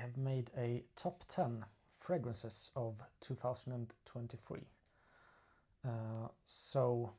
have made a top 10 fragrances of 2023. So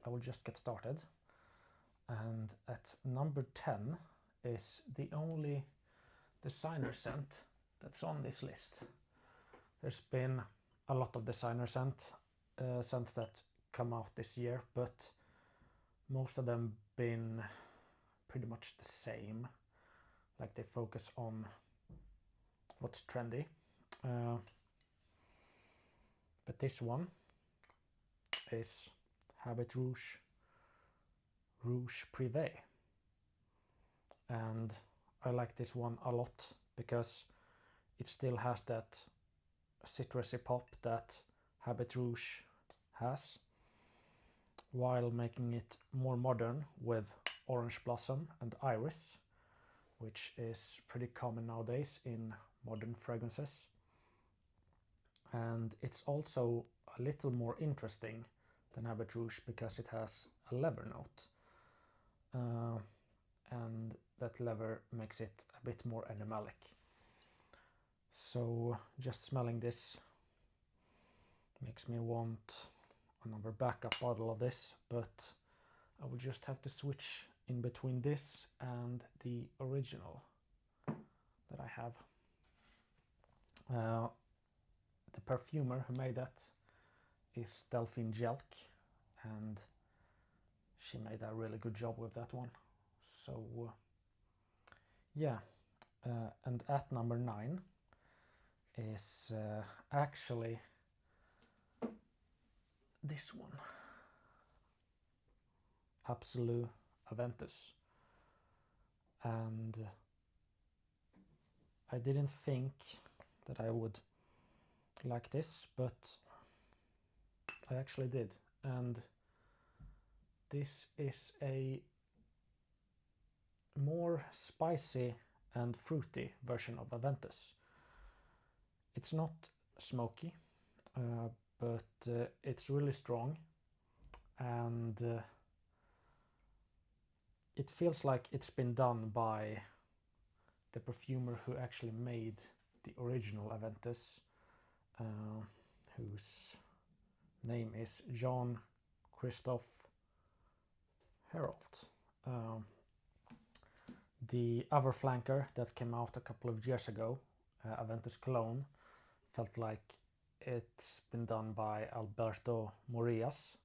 I will just get started. And at number 10 is the only designer scent that's on this list. There's been a lot of designer scents that come out this year, but most of them been pretty much the same. Like they focus on what's trendy. But this one is Habit Rouge Rouge Privé. And I like this one a lot because it still has that citrusy pop that Habit Rouge has, while making it more modern with orange blossom and iris, which is pretty common nowadays in modern fragrances. And it's also a little more interesting than Habit Rouge because it has a leather note. And that leather makes it a bit more animalic. So just smelling this makes me want another backup bottle of this, but I will just have to switch in between this and the original that I have. The perfumer who made that is Delphine Jelk, and she made a really good job with that one. So yeah, and at number 9 is actually this one, Absolue Aventus. And I didn't think that I would like this, but I actually did. And this is a more spicy and fruity version of Aventus. It's not smoky, but it's really strong, and it feels like it's been done by the perfumer who actually made the original Aventus, whose name is Jean Christophe Hérault. The other flanker that came out a couple of years ago, Aventus Cologne, felt like it's been done by Alberto Morillas,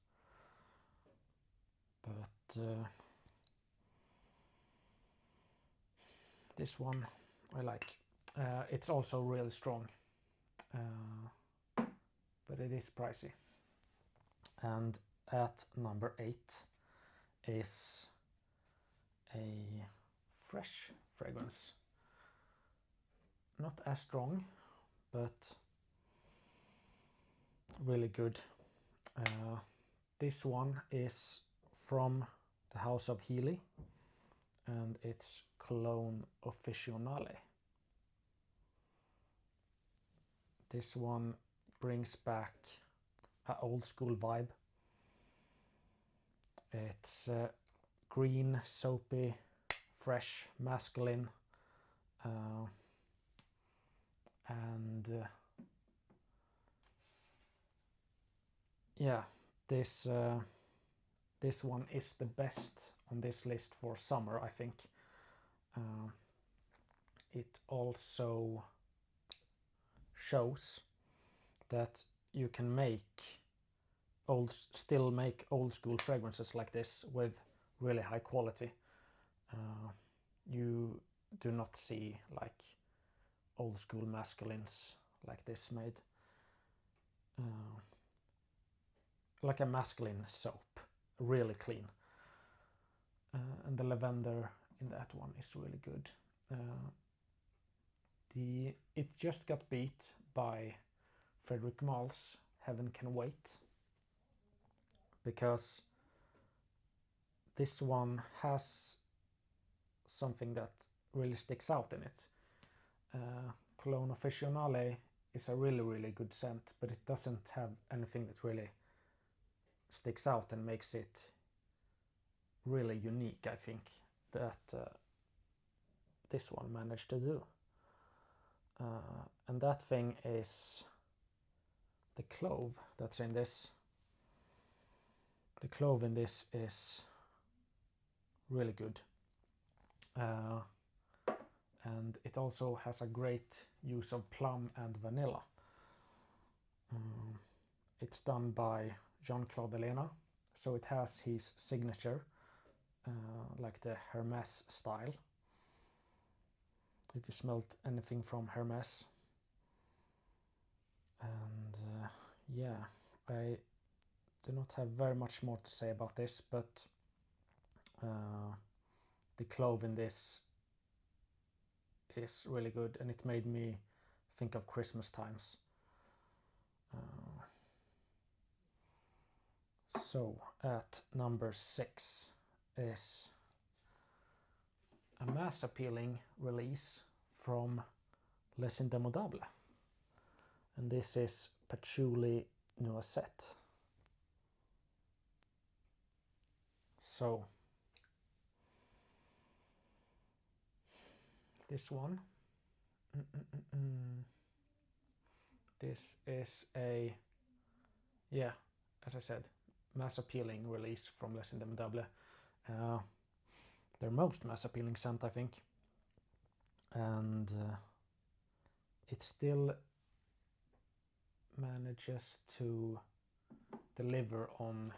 but this one I like. It's also really strong, but it is pricey. And at number 8 is a fresh fragrance. Not as strong, but really good. This one is from the House of Healy, and it's Cologne Officinale. This one brings back an old school vibe. It's green, soapy, fresh, masculine, and yeah, this one is the best on this list for summer, I think. It also shows that you can still make old school fragrances like this with really high quality. You do not see like old school masculines like this made. Like a masculine soap, really clean. And the lavender in that one is really good. It just got beat by Frederic Malle's Heaven Can Wait, because this one has something that really sticks out in it. Cologne Officinale is a really good scent, but it doesn't have anything that really sticks out and makes it really unique, I think, that this one managed to do. and that thing is the clove that's in this. The clove in this is really good. And it also has a great use of plum and vanilla. It's done by Jean-Claude Ellena, so it has his signature, like the Hermès style. If you smelt anything from Hermès. And yeah, I do not have very much more to say about this, but the clove in this is really good, and it made me think of Christmas times. So at number 6 is a mass appealing release from Les Indemodables, and this is Patchouli Noisette. So this one, this is a, yeah, as I said, mass appealing release from Les Indemodables. Their most mass appealing scent, I think, and it still manages to deliver on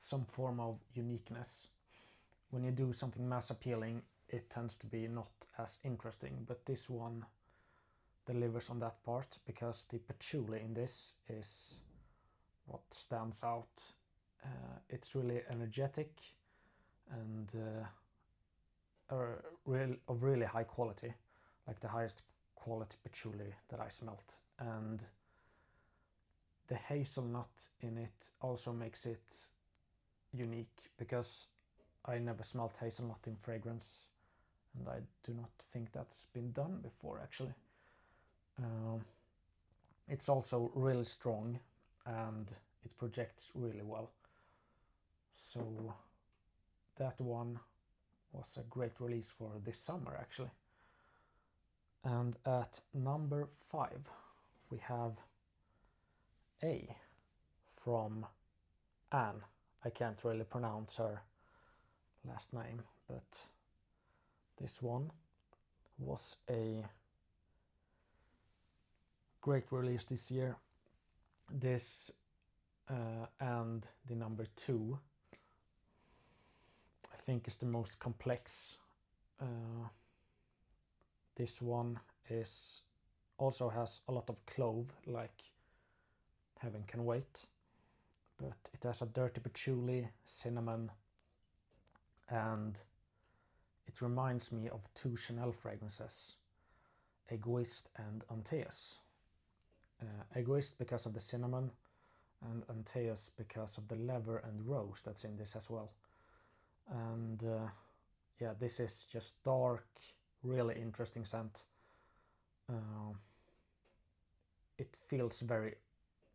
some form of uniqueness. When you do something mass appealing, it tends to be not as interesting, but this one delivers on that part, because the patchouli in this is what stands out. It's really energetic and of really high quality, like the highest quality patchouli that I smelt. And the hazelnut in it also makes it unique, because I never smelt hazelnut in fragrance, and I do not think that's been done before, actually. It's also really strong, and it projects really well. So that one was a great release for this summer, actually. And at number 5 we have A from Anne. I can't really pronounce her last name, but this one was a great release this year. This and the number 2, I think, is the most complex. This one is also has a lot of clove, like Heaven Can Wait, but it has a dirty patchouli, cinnamon, and it reminds me of 2 Chanel fragrances, Egoist and Antaeus. Egoist because of the cinnamon, and Antaeus because of the leather and rose that's in this as well. And yeah, this is just dark, really interesting scent. It feels very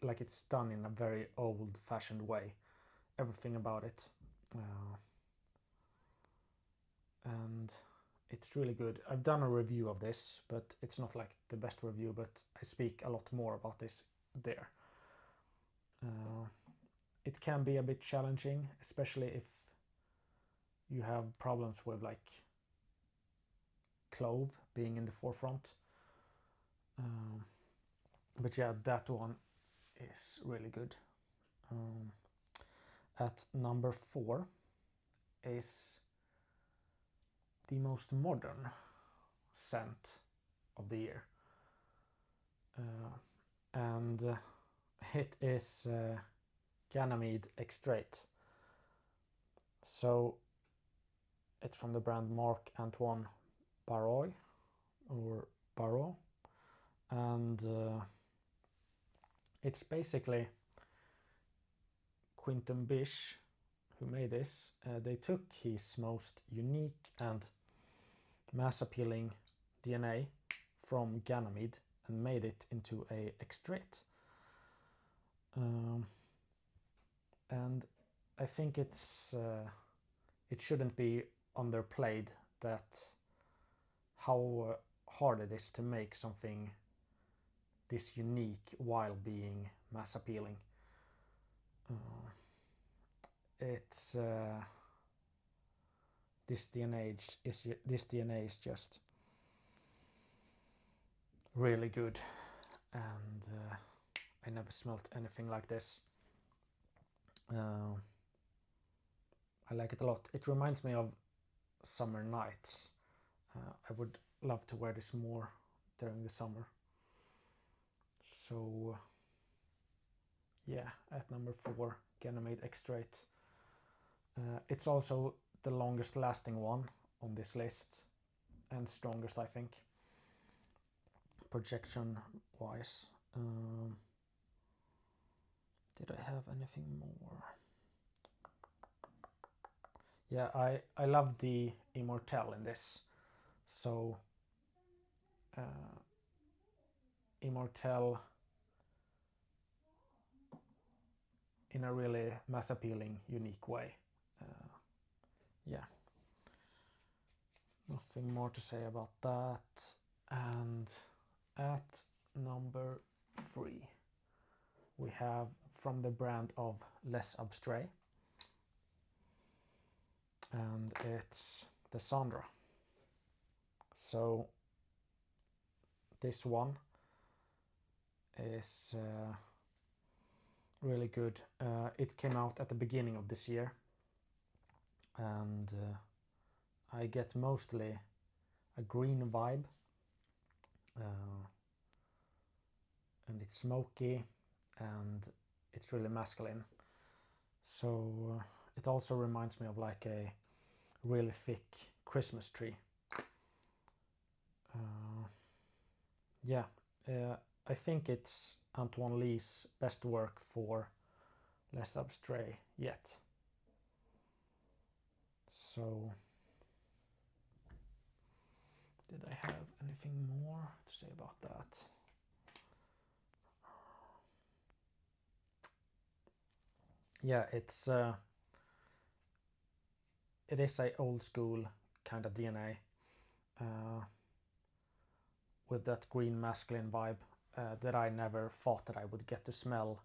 like it's done in a very old-fashioned way, everything about it. And it's really good. I've done a review of this, but it's not like the best review, but I speak a lot more about this there. It can be a bit challenging, especially if you have problems with like clove being in the forefront. But yeah, that one is really good. At number 4 is the most modern scent of the year. And it is Ganymede Extrait. So it's from the brand Marc Antoine Barrois, or Barrow, and it's basically Quinton Bish, who made this. They took his most unique and mass appealing DNA from Ganymede and made it into a extrait. And I think it shouldn't be underplayed that how hard it is to make something this unique while being mass appealing. It's this DNA is just really good, and I never smelt anything like this. I like it a lot. It reminds me of summer nights. I would love to wear this more during the summer. So yeah, at number 4, Ganymede X-Straight. It's also the longest lasting one on this list, and strongest, I think, projection wise. Did I have anything more? Yeah, I love the Immortelle in this. So Immortelle in a really mass appealing, unique way. Yeah, nothing more to say about that. And at number 3 we have from the brand of Les Abstrait, and it's the Sandra. So this one is really good. It came out at the beginning of this year, and I get mostly a green vibe, and it's smoky and it's really masculine. So it also reminds me of like a really thick Christmas tree. Yeah, I think it's Antoine Lee's best work for Les Abstrait yet. So, did I have anything more to say about that? Yeah, it is a old school kind of DNA with that green masculine vibe that I never thought that I would get to smell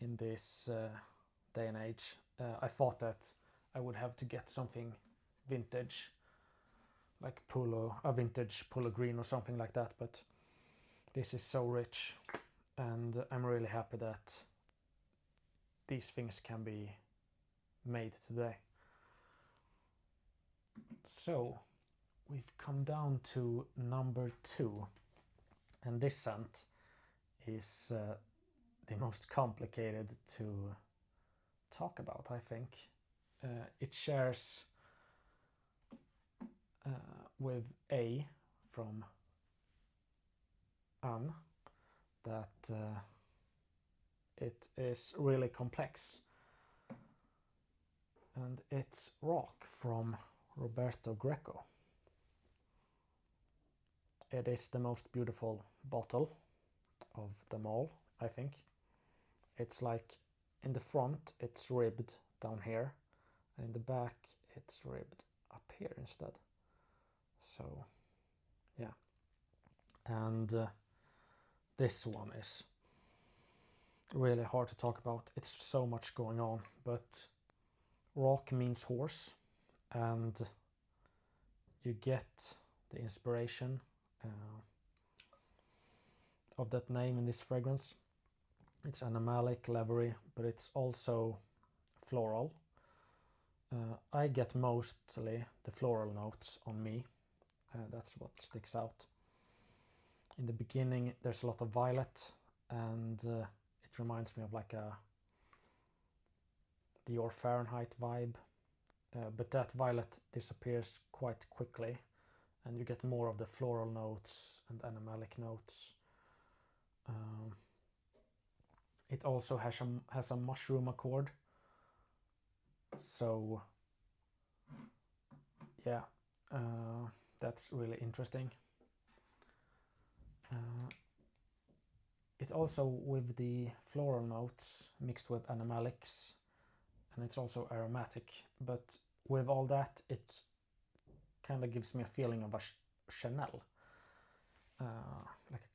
in this day and age. I thought that I would have to get something vintage, like a vintage Polo Green or something like that, but this is so rich, and I'm really happy that these things can be made today. So we've come down to number 2, and this scent is the most complicated to talk about, I think. It shares with A from Anne that it is really complex, and it's Rock from Roberto Greco. It is the most beautiful bottle of them all, I think. It's like in the front it's ribbed down here, and in the back it's ribbed up here instead. So yeah, and this one is really hard to talk about. It's so much going on, but Rock means horse, and you get the inspiration of that name in this fragrance. It's animalic, leathery, but it's also floral. I get mostly the floral notes on me. That's what sticks out. In the beginning there's a lot of violet, and it reminds me of like a Dior Fahrenheit vibe, but that violet disappears quite quickly, and you get more of the floral notes and animalic notes. It also has a mushroom accord, so yeah, that's really interesting. It also with the floral notes mixed with animalics, and it's also aromatic, but with all that it kind of gives me a feeling of a Chanel.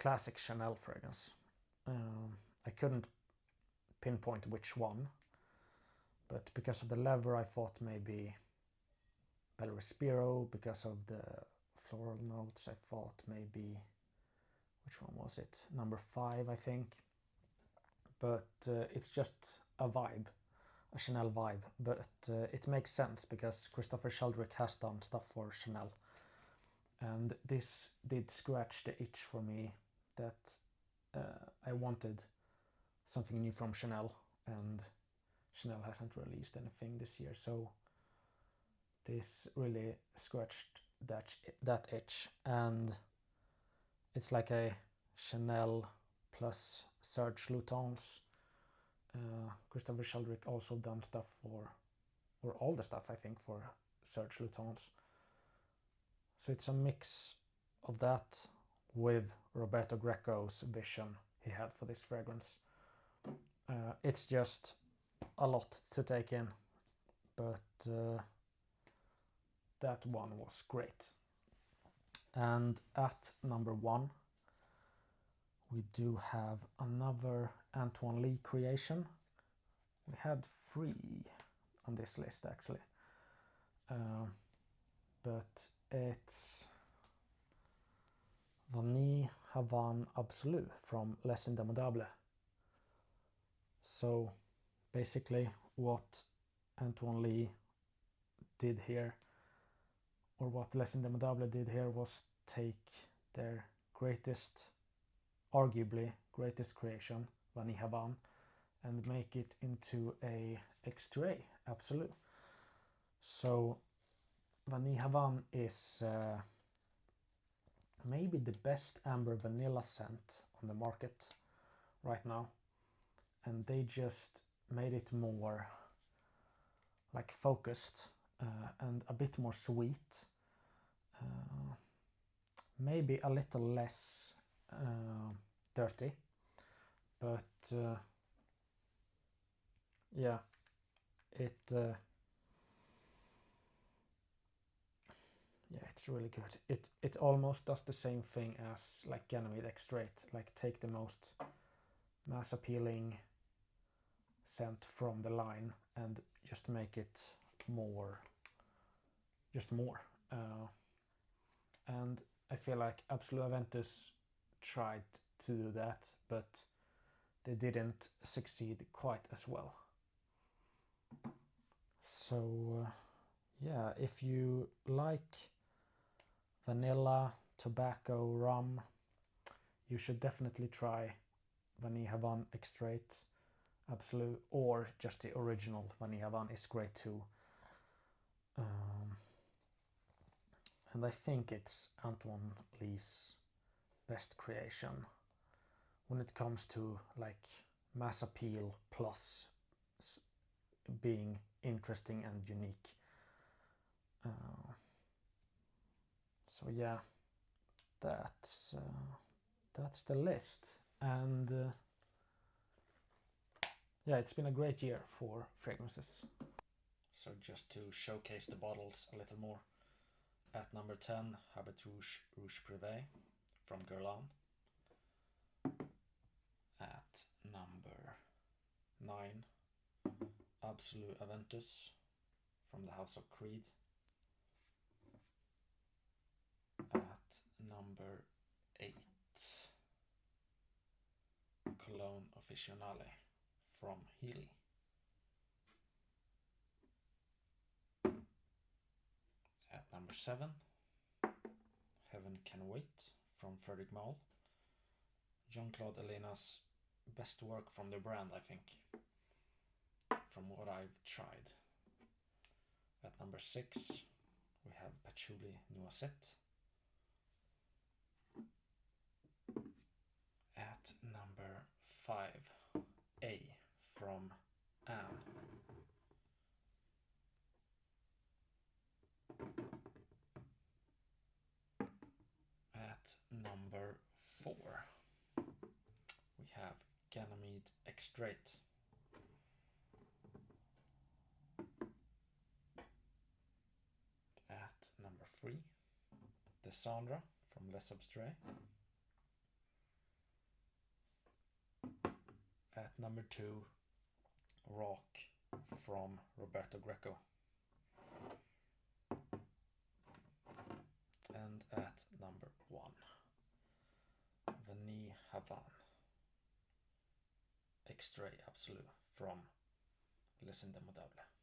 classic Chanel fragrance. I couldn't pinpoint which one, but because of the leather I thought maybe Bel Respiro. Because of the floral notes I thought maybe, which one was it? Number 5, I think. But it's just a vibe, a Chanel vibe. But it makes sense because Christopher Sheldrick has done stuff for Chanel. And this did scratch the itch for me that I wanted something new from Chanel, and Chanel hasn't released anything this year, so this really scratched that itch. And it's like a Chanel plus Serge Lutens. Christopher Sheldrick also done stuff for, or all the stuff I think, for Serge Lutens. So it's a mix of that with Roberto Greco's vision he had for this fragrance. It's just a lot to take in, but that one was great. And at number 1 we do have another Antoine Lee creation. We had 3 on this list actually, but it's Vanille Havane Absolu from Les Indemodables. So basically what Antoine Lee did here, or what Les Indemodables did here, was take their greatest, arguably greatest creation, Vanille Havane, and make it into a extrait Absolu. So Vanille Havane is maybe the best amber vanilla scent on the market right now, and they just made it more like focused and a bit more sweet, maybe a little less dirty, but yeah, it's really good. It almost does the same thing as like Ganymede Extrait, like take the most mass appealing scent from the line and just make it more, and I feel like Absolut Aventus tried to do that, but they didn't succeed quite as well. So yeah, if you like vanilla, tobacco, rum, you should definitely try Vanille Havane Extrait Absolu, or just the original Vanille Havane is great too. And I think it's Antoine Lee's best creation when it comes to like mass appeal plus being interesting and unique. So yeah, that's the list, and yeah, it's been a great year for fragrances. So just to showcase the bottles a little more, at number 10, Habit Rouge Rouge Privé from Guerlain. At number 9, Absolut Aventus from the House of Creed. At number 8, Cologne Officinale from Healy. At number 7, Heaven Can Wait from Frederic Malle. Jean-Claude Elena's best work from the brand, I think, from what I've tried. At number 6, we have Patchouli Noisette. At number 5, A from Anne. At number 4, we have Ganymede Extrait. At number 3, Descendre from Les Abstraits. At number 2, Rock from Roberto Greco. And at number 1, Vanille Havane, Extrait Absolu from Les Indemodables.